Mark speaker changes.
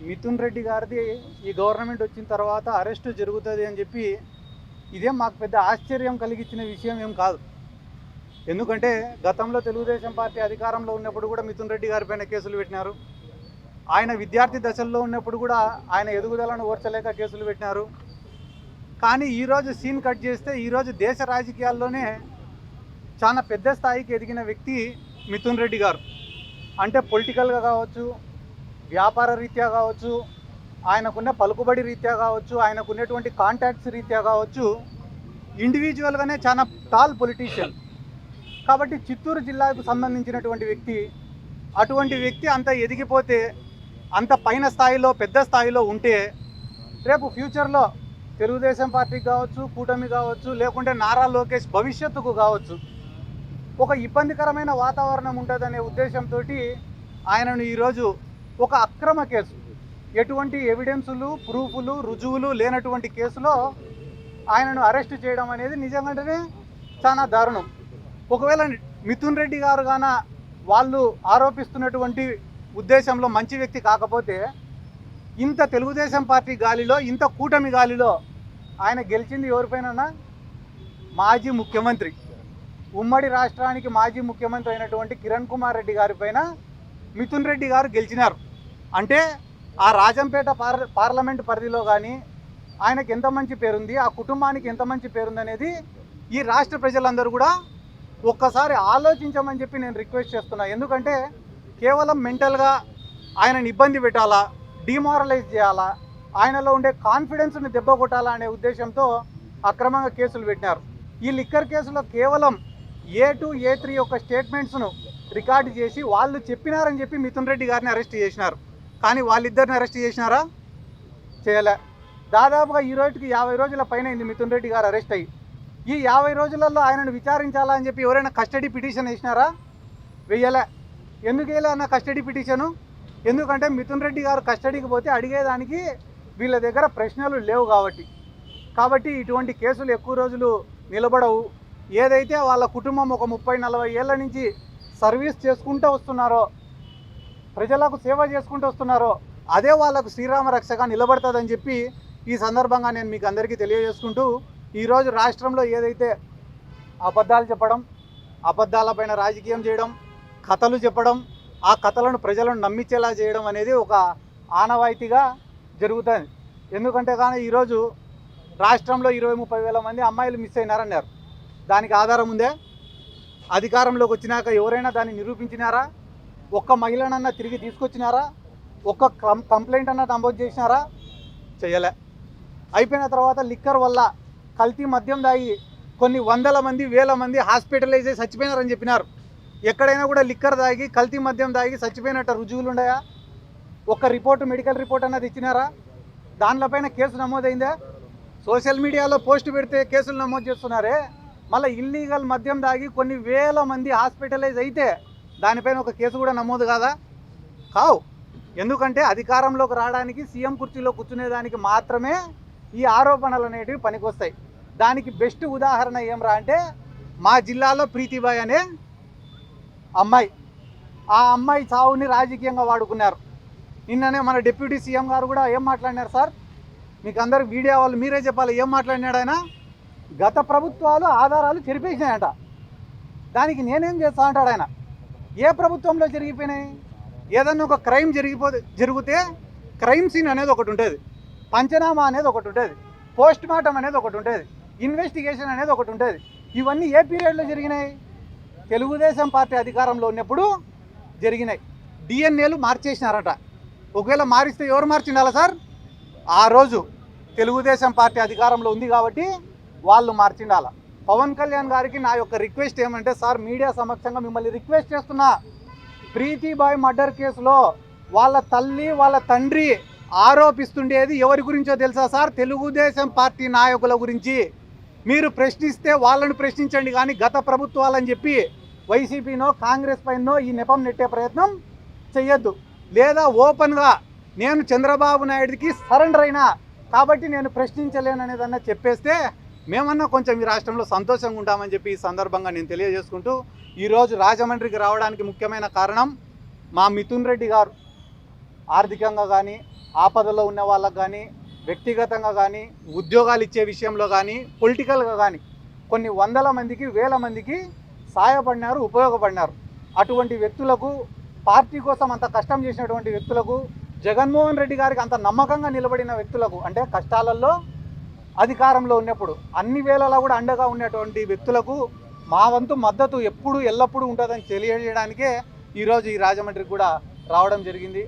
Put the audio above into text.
Speaker 1: మిథున్ రెడ్డి గారిది ఈ గవర్నమెంట్ వచ్చిన తర్వాత అరెస్టు జరుగుతుంది అని చెప్పి ఇదేం మాకు పెద్ద ఆశ్చర్యం కలిగించిన విషయం ఏం కాదు. ఎందుకంటే గతంలో తెలుగుదేశం పార్టీ అధికారంలో ఉన్నప్పుడు కూడా మిథున్ రెడ్డి గారి పైన కేసులు పెట్టినారు. ఆయన విద్యార్థి దశల్లో ఉన్నప్పుడు కూడా ఆయన ఎదుగుదలను ఓర్చలేక కేసులు పెట్టినారు. కానీ ఈరోజు సీన్ కట్ చేస్తే ఈరోజు దేశ రాజకీయాల్లోనే చాలా పెద్ద స్థాయికి ఎదిగిన వ్యక్తి మిథున్ రెడ్డి గారు. అంటే పొలిటికల్గా కావచ్చు, వ్యాపార రీత్యా కావచ్చు, ఆయనకున్న పలుకుబడి రీత్యా కావచ్చు, ఆయనకున్నటువంటి కాంటాక్ట్స్ రీత్యా కావచ్చు, ఇండివిజువల్గానే చాలా టాల్ పొలిటీషియన్. కాబట్టి చిత్తూరు జిల్లాకు సంబంధించినటువంటి వ్యక్తి, అటువంటి వ్యక్తి అంత ఎదిగిపోతే, అంత పైన స్థాయిలో పెద్ద స్థాయిలో ఉంటే రేపు ఫ్యూచర్లో తెలుగుదేశం పార్టీకి కావచ్చు, కూటమి కావచ్చు, లేకుంటే నారా లోకేష్ భవిష్యత్తుకు కావచ్చు ఒక ఇబ్బందికరమైన వాతావరణం ఉంటుందనే ఉద్దేశంతో ఆయనను ఈరోజు ఒక అక్రమ కేసు, ఎటువంటి ఎవిడెన్సులు, ప్రూఫ్లు, రుజువులు లేనటువంటి కేసులో ఆయనను అరెస్ట్ చేయడం అనేది నిజంగానే చాలా దారుణం. ఒకవేళ మిథున్ రెడ్డి గారు గాన వాళ్ళు ఆరోపిస్తున్నటువంటి ఉద్దేశంలో మంచి వ్యక్తి కాకపోతే ఇంత తెలుగుదేశం పార్టీ గాలిలో, ఇంత కూటమి గాలిలో ఆయన గెలిచింది ఎవరిపైన? మాజీ ముఖ్యమంత్రి, ఉమ్మడి రాష్ట్రానికి మాజీ ముఖ్యమంత్రి అయినటువంటి కిరణ్ కుమార్ రెడ్డి గారి పైన మిథున్ రెడ్డి గారు గెలిచినారు. అంటే ఆ రాజంపేట పార్లమెంట్ పరిధిలో కానీ ఆయనకి ఎంత మంచి పేరుంది, ఆ కుటుంబానికి ఎంత మంచి పేరుంది అనేది ఈ రాష్ట్ర ప్రజలందరూ కూడా ఒక్కసారి ఆలోచించమని చెప్పి నేను రిక్వెస్ట్ చేస్తున్నా. ఎందుకంటే కేవలం మెంటల్గా ఆయనని ఇబ్బంది పెట్టాలా, డిమారలైజ్ చేయాలా, ఆయనలో ఉండే కాన్ఫిడెన్స్ని దెబ్బ కొట్టాలా అనే ఉద్దేశంతో అక్రమంగా కేసులు పెట్టినారు. ఈ లిక్కర్ కేసులో కేవలం A2, A3 యొక్క స్టేట్మెంట్స్ను రికార్డు చేసి వాళ్ళు చెప్పినారని చెప్పి మిథున్ రెడ్డి గారిని అరెస్ట్ చేసినారు. కానీ వాళ్ళిద్దరిని అరెస్ట్ చేసినారా? చేయలే. దాదాపుగా ఈ రోజుకి 50 రోజుల పైన అయింది మిథున్ రెడ్డి గారు అరెస్ట్ అయ్యి. ఈ 50 రోజులలో ఆయనను విచారించాలా అని చెప్పి ఎవరైనా కస్టడీ పిటిషన్ వేసినారా? వెయ్యలే. ఎందుకు వేయలే అన్న కస్టడీ పిటిషను? ఎందుకంటే మిథున్ రెడ్డి గారు కస్టడీకి పోతే అడిగేదానికి వీళ్ళ దగ్గర ప్రశ్నలు లేవు కాబట్టి ఇటువంటి కేసులు ఎక్కువ రోజులు నిలబడవు. ఏదైతే వాళ్ళ కుటుంబం ఒక 30-40 ఏళ్ళ నుంచి సర్వీస్ చేసుకుంటూ వస్తున్నారో, ప్రజలకు సేవ చేసుకుంటూ వస్తున్నారో, అదే వాళ్ళకు శ్రీరామ రక్షగా నిలబడుతుందని చెప్పి ఈ సందర్భంగా నేను మీకు అందరికీ తెలియజేసుకుంటూ, ఈరోజు రాష్ట్రంలో ఏదైతే అబద్ధాలు చెప్పడం, అబద్ధాలపైన రాజకీయం చేయడం, కథలు చెప్పడం, ఆ కథలను ప్రజలను నమ్మించేలా చేయడం అనేది ఒక ఆనవాయితీగా జరుగుతుంది. ఎందుకంటే కానీ ఈరోజు రాష్ట్రంలో 20-30 వేల మంది అమ్మాయిలు మిస్ అయినారన్నారు. దానికి ఆధారం ఉందే? అధికారంలోకి వచ్చినాక ఎవరైనా దాన్ని నిరూపించినారా? ఒక్క మహిళనన్నా తిరిగి తీసుకొచ్చినారా? ఒక్క కంప్లైంట్ అన్నా నమోదు చేసినారా? చేయలే. అయిపోయిన తర్వాత లిక్కర్ వల్ల కల్తీ మద్యం దాగి కొన్ని వందల మంది, వేల మంది హాస్పిటలైజ్ అయ్యి చచ్చిపోయినారని చెప్పినారు. ఎక్కడైనా కూడా లిక్కర్ దాగి, కల్తీ మద్యం దాగి చచ్చిపోయినట్టు రుజువులు ఉన్నాయా? ఒక్క రిపోర్టు, మెడికల్ రిపోర్ట్ అన్నది ఇచ్చినారా? దానిపైన కేసు నమోదైందా? సోషల్ మీడియాలో పోస్ట్ పెడితే కేసులు నమోదు చేస్తున్నారే. మళ్ళీ ఇల్లీగల్ మద్యం దాగి కొన్ని వేల మంది హాస్పిటలైజ్ అయితే దానిపైన ఒక కేసు కూడా నమోదు కాదా? కావు. ఎందుకంటే అధికారంలోకి రావడానికి, సీఎం కుర్చీలో కూర్చునేదానికి మాత్రమే ఈ ఆరోపణలు అనేటివి పనికొస్తాయి. దానికి బెస్ట్ ఉదాహరణ ఏమరా అంటే మా జిల్లాలో ప్రీతిబాయ్ అనే అమ్మాయి, ఆ అమ్మాయి చావుని రాజకీయంగా వాడుకున్నారు. నిన్ననే మన డిప్యూటీ సీఎం గారు కూడా ఏం మాట్లాడినారు సార్? మీకు అందరికి మీడియా వాళ్ళు మీరే చెప్పాలి. ఏం మాట్లాడినాడు ఆయన? గత ప్రభుత్వాలు ఆధారాలు చెరిపేసినాయంట. దానికి నేనేం చేస్తా అంటాడు ఆయన. ఏ ప్రభుత్వంలో జరిగిపోయినాయి? ఏదన్నా ఒక క్రైమ్ జరిగితే క్రైమ్ సీన్ అనేది ఒకటి ఉంటుంది, పంచనామా అనేది ఒకటి ఉంటుంది, పోస్ట్ మార్టం అనేది ఒకటి ఉంటుంది, ఇన్వెస్టిగేషన్ అనేది ఒకటి ఉంటుంది. ఇవన్నీ ఏ పీరియడ్లో జరిగినాయి? తెలుగుదేశం పార్టీ అధికారంలో ఉన్నప్పుడు జరిగినాయి. డిఎన్ఏలు మార్చేసినారట. ఒకవేళ మారిస్తే ఎవరు మార్చిండాలా సార్? ఆ రోజు తెలుగుదేశం పార్టీ అధికారంలో ఉంది కాబట్టి వాళ్ళు మార్చిండాల. పవన్ కళ్యాణ్ గారికి నా యొక్క రిక్వెస్ట్ ఏమంటే, సార్ మీడియా సమక్షంగా మిమ్మల్ని రిక్వెస్ట్ చేస్తున్నా, ప్రీతిబాయ్ మర్డర్ కేసులో వాళ్ళ తల్లి, వాళ్ళ తండ్రి ఆరోపిస్తుండేది ఎవరి గురించో తెలుసా సార్? తెలుగుదేశం పార్టీ నాయకుల గురించి. మీరు ప్రశ్నిస్తే వాళ్ళని ప్రశ్నించండి, కానీ గత ప్రభుత్వాలని చెప్పి వైసీపీనో కాంగ్రెస్ పైనో ఈ నెపం నెట్టే ప్రయత్నం చెయ్యొద్దు. లేదా ఓపెన్గా నేను చంద్రబాబు నాయుడికి సరెండర్ అయినా కాబట్టి నేను ప్రశ్నించలేననేదన్నా చెప్పేస్తే మేమన్నా కొంచెం ఈ రాష్ట్రంలో సంతోషంగా ఉంటామని చెప్పి ఈ సందర్భంగా నేను తెలియజేసుకుంటూ, ఈరోజు రాజమండ్రికి రావడానికి ముఖ్యమైన కారణం మా మిథున్ రెడ్డి గారు ఆర్థికంగా కానీ ఆపదలో ఉన్న వాళ్ళకు కానీ, వ్యక్తిగతంగా కానీ, ఉద్యోగాలు ఇచ్చే విషయంలో కానీ, పొలిటికల్గా కానీ కొన్ని వందల మందికి, వేల మందికి సహాయపడినారు, ఉపయోగపడినారు. అటువంటి వ్యక్తులకు, పార్టీ కోసం అంత కష్టం చేసినటువంటి వ్యక్తులకు, జగన్మోహన్ రెడ్డి గారికి అంత నమ్మకంగా నిలబడిన వ్యక్తులకు, అంటే కష్టాలలో అధికారంలో ఉన్నప్పుడు అన్ని వేళలా కూడా అండగా ఉన్నటువంటి వ్యక్తులకు మా వంతు మద్దతు ఎప్పుడు ఎల్లప్పుడూ ఉంటుందని తెలియజేయడానికే ఈరోజు ఈ రాజమండ్రికి కూడా రావడం జరిగింది.